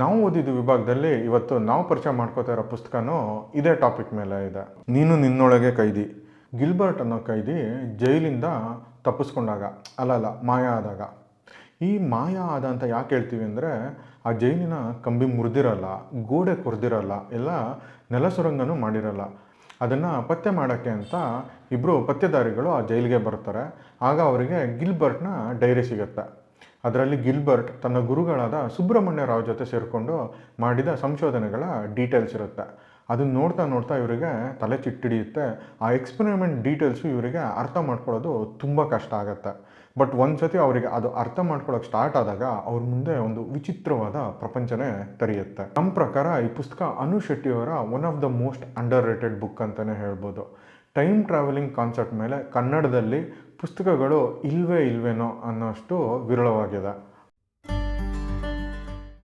ನಾವು ಓದಿದ ವಿಭಾಗದಲ್ಲಿ ಇವತ್ತು ನಾವು ಪರಿಚಯ ಮಾಡ್ಕೋತಾ ಇರೋ ಪುಸ್ತಕನೂ ಇದೇ ಟಾಪಿಕ್ ಮೇಲೆ ಇದೆ. ನೀನು ನಿನ್ನೊಳಗೆ ಕೈದಿ. ಗಿಲ್ಬರ್ಟ್ ಅನ್ನೋ ಕೈದಿ ಜೈಲಿಂದ ತಪ್ಪಿಸ್ಕೊಂಡಾಗ ಮಾಯ ಆದಾಗ. ಈ ಮಾಯ ಆದ ಅಂತ ಯಾಕೆ ಹೇಳ್ತೀವಿ ಅಂದರೆ, ಆ ಜೈಲಿನ ಕಂಬಿ ಮುರಿದಿರಲ್ಲ, ಗೋಡೆ ಕೊರೆದಿರಲ್ಲ, ಎಲ್ಲ ನೆಲಸುರಂಗನೂ ಮಾಡಿರಲ್ಲ. ಅದನ್ನು ಪತ್ತೆ ಮಾಡೋಕ್ಕೆ ಅಂತ ಇಬ್ಬರು ಪತ್ತೆದಾರಿಗಳು ಆ ಜೈಲಿಗೆ ಬರ್ತಾರೆ. ಆಗ ಅವರಿಗೆ ಗಿಲ್ಬರ್ಟ್ನ ಡೈರಿ ಸಿಗುತ್ತೆ. ಅದರಲ್ಲಿ ಗಿಲ್ಬರ್ಟ್ ತನ್ನ ಗುರುಗಳಾದ ಸುಬ್ರಹ್ಮಣ್ಯ ರಾವ್ ಜೊತೆ ಸೇರಿಕೊಂಡು ಮಾಡಿದ ಸಂಶೋಧನೆಗಳ ಡೀಟೇಲ್ಸ್ ಇರುತ್ತೆ. ಅದನ್ನು ನೋಡ್ತಾ ನೋಡ್ತಾ ಇವರಿಗೆ ತಲೆ ಚಿಟ್ಟಿಡಿಯುತ್ತೆ. ಆ ಎಕ್ಸ್ಪೆರಿಮೆಂಟ್ ಡೀಟೇಲ್ಸು ಇವರಿಗೆ ಅರ್ಥ ಮಾಡ್ಕೊಳ್ಳೋದು ತುಂಬ ಕಷ್ಟ ಆಗುತ್ತೆ. ಬಟ್ ಒಂದು ಸತಿ ಅವರಿಗೆ ಅದು ಅರ್ಥ ಮಾಡ್ಕೊಳ್ಳೋಕೆ ಸ್ಟಾರ್ಟ್ ಆದಾಗ ಅವ್ರ ಮುಂದೆ ಒಂದು ವಿಚಿತ್ರವಾದ ಪ್ರಪಂಚನೇ ತೆರೆಯುತ್ತೆ. ನಮ್ಮ ಪ್ರಕಾರ ಈ ಪುಸ್ತಕ ಅನು ಶೆಟ್ಟಿಯವರ one of the most underrated book ಅಂತಲೇ ಹೇಳ್ಬೋದು. ಟೈಮ್ ಟ್ರಾವೆಲಿಂಗ್ ಕಾನ್ಸೆಪ್ಟ್ ಮೇಲೆ ಕನ್ನಡದಲ್ಲಿ ಪುಸ್ತಕಗಳು ಇಲ್ವೇನೋ ಅನ್ನೋಷ್ಟು ವಿರಳವಾಗಿದೆ.